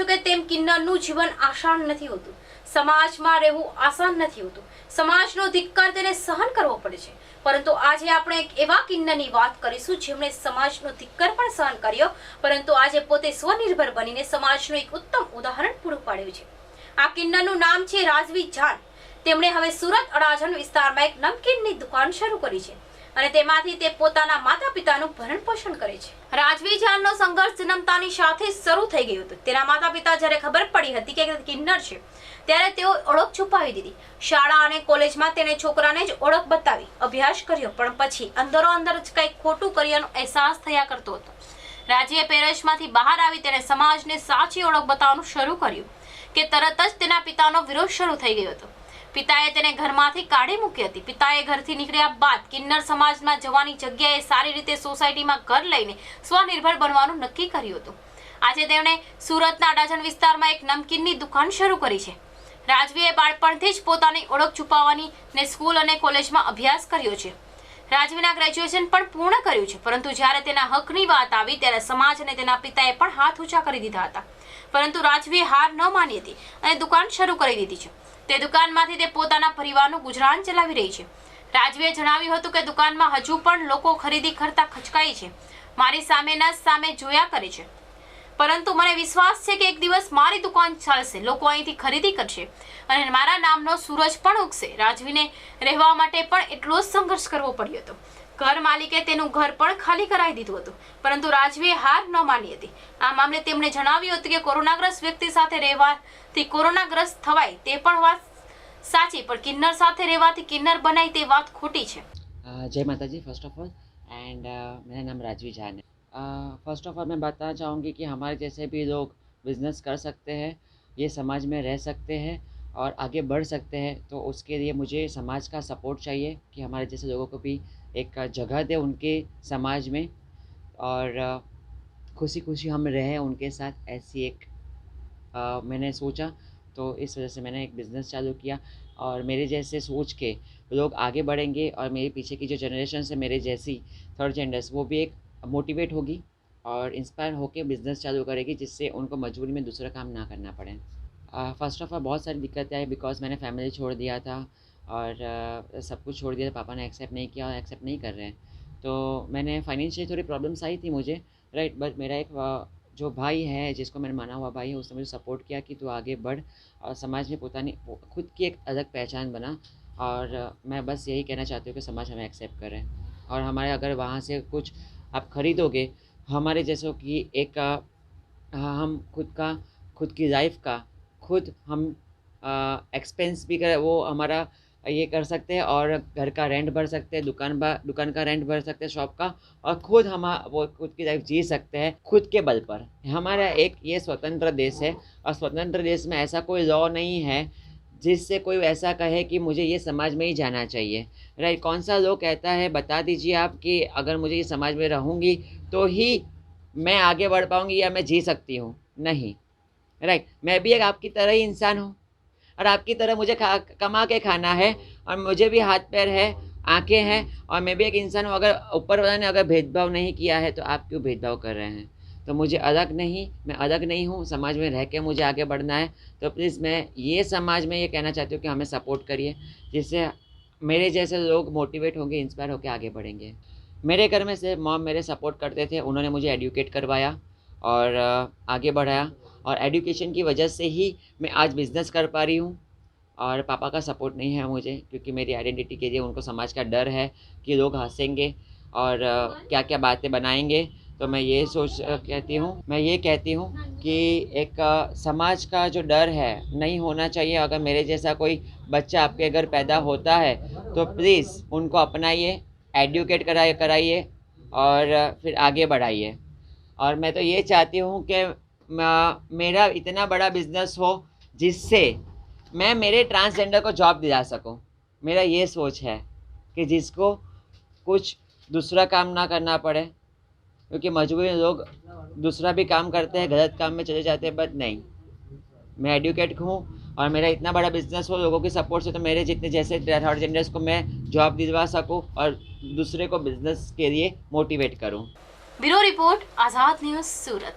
કે તેમ કિન્નરનું જીવન આસાન નથી હોતું। સમાજમાં રહેવું આસાન નથી હોતું। સમાજનો ધિક્કાર તેને સહન કરવો પડે છે। પરંતુ આજે આપણે એક એવા કિન્નરની વાત કરીશું જેમણે સમાજનો ધિક્કાર પણ સહન કર્યો, પરંતુ આજે પોતે સ્વનિર્ભર બનીને સમાજનું એક ઉત્તમ ઉદાહરણ પૂરું પાડ્યું છે। આ કિન્નરનું નામ છે રાજવી જાન। તેમણે હવે સુરત અડાજણ વિસ્તારમાં એક નમકીનની દુકાન શરૂ કરી છે અને તેમાંથી તે પોતાના માતા પિતાનું ભરણ પોષણ કરે છે। રાજવી જાનનો સંઘર્ષ જન્મતાની સાથે શરૂ થઈ ગયો હતો। તેના માતા પિતા જ્યારે ખબર પડી હતી કે કિન્નર છે ત્યારે તેઓ ઓળખ છુપાવી દીધી। શાળા અને કોલેજમાં તેને છોકરાને જ ઓળખ બતાવી, અભ્યાસ કર્યો, પણ પછી અંદરો અંદર જ કંઈક ખોટું કર્યાનો અહેસાસ થયા કરતો હતો। રાજવીએ પેરસમાંથી બહાર આવી તેને સમાજને સાચી ઓળખ બતાવવાનું શરૂ કર્યું કે તરત જ તેના પિતાનો વિરોધ શરૂ થઈ ગયો હતો। પિતાએ તેને ઘરમાંથી કાઢી મૂકી હતી। પિતાએ ઘરથી નીકળ્યા બાદ કિન્નર સમાજમાં જવાની જગ્યાએ સારી રીતે સોસાયટીમાં ઘર લઈને સ્વનિર્ભર બનવાનું નક્કી કર્યું હતું। આજે તેમણે સુરતના અડાજણ વિસ્તારમાં એક નમકીનની દુકાન શરૂ કરી છે। રાજવીએ બાળપણથી જ પોતાની ઓળખ છુપાવવાની ને સ્કૂલ અને કોલેજમાં અભ્યાસ કર્યો છે। રાજવીના ગ્રેજ્યુએશન પણ પૂર્ણ કર્યું છે, પરંતુ જ્યારે તેના હકની વાત આવી ત્યારે સમાજ અને તેના પિતાએ પણ હાથ ઊંચા કરી દીધા હતા, પરંતુ રાજવીએ હાર ન માની હતી અને દુકાન શરૂ કરી દીધી છે। તે દુકાનમાંથી તે પોતાના પરિવારનું ગુજરાન ચલાવી રહી છે। રાજવીએ જણાવ્યું હતું કે દુકાનમાં હજુ પણ લોકો ખરીદી કરતા ખચકાય છે, મારી સામે જોયા કરે છે, પરંતુ મને વિશ્વાસ છે કે એક દિવસ મારી દુકાન ચાલશે, લોકો અહીંથી ખરીદી કરશે અને મારા નામનો સૂરજ પણ ઉગશે। રાજવીને રહેવા માટે પણ એટલો જ સંઘર્ષ કરવો પડ્યો હતો। ઘર માલિકે તેનું ઘર પણ ખાલી કરાવી દીધું હતું, પરંતુ રાજવીએ હાર ન માની હતી। આ મામલે તેમણે જણાવ્યું હતું કે કોરોનાગ્રસ્ત વ્યક્તિ સાથે રહેવાથી કોરોનાગ્રસ્ત થવાય તે પણ વાત સાચી, પણ કિન્નર સાથે રહેવાથી કિન્નર बनाई તે વાત खोटी છે। जय माता जी। फर्स्ट ऑफ ऑल एंड मेरा नाम राजवी जान है। फर्स्ट ऑफ ऑल मैं बताना चाहूँगी कि हमारे जैसे भी लोग बिज़नेस कर सकते हैं, ये समाज में रह सकते हैं और आगे बढ़ सकते हैं। तो उसके लिए मुझे समाज का सपोर्ट चाहिए कि हमारे जैसे लोगों को भी एक जगह दे उनके समाज में और खुशी खुशी हम रहें उनके साथ, ऐसी एक मैंने सोचा। तो इस वजह से मैंने एक बिज़नेस चालू किया और मेरे जैसे सोच के लोग आगे बढ़ेंगे और मेरे पीछे की जो जनरेशन है मेरे जैसी थर्ड जेंडर्स, वो भी एक मोटिवेट होगी और इंस्पायर होकर बिज़नेस चालू करेगी, जिससे उनको मजबूरी में दूसरा काम ना करना पड़े। फ़र्स्ट ऑफ ऑल बहुत सारी दिक्कतें आई बिकॉज मैंने फैमिली छोड़ दिया था और सब कुछ छोड़ दिया था। पापा ने एक्सेप्ट नहीं किया और एक्सेप्ट नहीं कर रहे हैं, तो मैंने फाइनेंशियली थोड़ी प्रॉब्लम्स आई थी मुझे, राइट। बट मेरा एक जो भाई है, जिसको मैंने माना हुआ भाई है, उसने मुझे सपोर्ट किया कि तू आगे बढ़ और समाज में पोतानी खुद की एक अलग पहचान बना। और मैं बस यही कहना चाहती हूँ कि समाज हमें एक्सेप्ट करे और हमारे अगर वहाँ से कुछ आप ख़रीदोगे हमारे जैसों की एक हम खुद की लाइफ का खुद हम एक्सपेंस भी कर, वो हमारा ये कर सकते हैं और घर का रेंट भर सकते हैं, दुकान का रेंट भर सकते हैं, शॉप का, और खुद हम वो खुद की लाइफ जी सकते हैं खुद के बल पर। हमारा एक ये स्वतंत्र देश है और स्वतंत्र देश में ऐसा कोई लॉ नहीं है जिससे कोई ऐसा कहे कि मुझे ये समाज में ही जाना चाहिए, राइट। कौन सा लॉ कहता है, बता दीजिए आप, कि अगर मुझे ये समाज में रहूँगी तो ही मैं आगे बढ़ पाऊँगी या मैं जी सकती हूँ? नहीं, राइट। मैं भी एक आपकी तरह ही इंसान हूँ और आपकी तरह मुझे कमा के खाना है और मुझे भी हाथ पैर है, आंखें हैं और मैं भी एक इंसान हूँ। अगर ऊपर वाला ने अगर भेदभाव नहीं किया है तो आप क्यों भेदभाव कर रहे हैं? तो मुझे अलग नहीं, मैं अलग नहीं हूँ, समाज में रह के मुझे आगे बढ़ना है। तो प्लीज़ मैं ये समाज में ये कहना चाहती हूँ कि हमें सपोर्ट करिए, जिससे मेरे जैसे लोग मोटिवेट होंगे, इंस्पायर होकर आगे बढ़ेंगे। मेरे घर में से मॉम मेरे सपोर्ट करते थे, उन्होंने मुझे एडुकेट करवाया और आगे बढ़ाया और एजुकेशन की वजह से ही मैं आज बिज़नेस कर पा रही हूँ। और पापा का सपोर्ट नहीं है मुझे, क्योंकि मेरी आइडेंटिटी के लिए उनको समाज का डर है कि लोग हंसेंगे और क्या क्या बातें बनाएंगे। तो मैं ये कहती हूँ कि एक समाज का जो डर है नहीं होना चाहिए। अगर मेरे जैसा कोई बच्चा आपके घर पैदा होता है तो प्लीज़ उनको अपनाइए, एडुकेट कराइए और फिर आगे बढ़ाइए। और मैं तो ये चाहती हूँ कि मेरा इतना बड़ा बिज़नेस हो जिससे मैं मेरे ट्रांसजेंडर को जॉब दिला सकूँ। मेरा ये सोच है कि जिसको कुछ दूसरा काम ना करना पड़े, क्योंकि मजबूरी में लोग दूसरा भी काम करते हैं, गलत काम में चले जाते हैं। बट नहीं, मैं एडुकेट हूँ और मेरा इतना बड़ा बिज़नेस हो लोगों की सपोर्ट से, तो मेरे जितने जैसे थर्ड जेंडर्स को मैं जॉब दिलवा सकूँ और दूसरे को बिज़नेस के लिए मोटिवेट करूँ। ब्यूरो रिपोर्ट, आज़ाद न्यूज़, सूरत।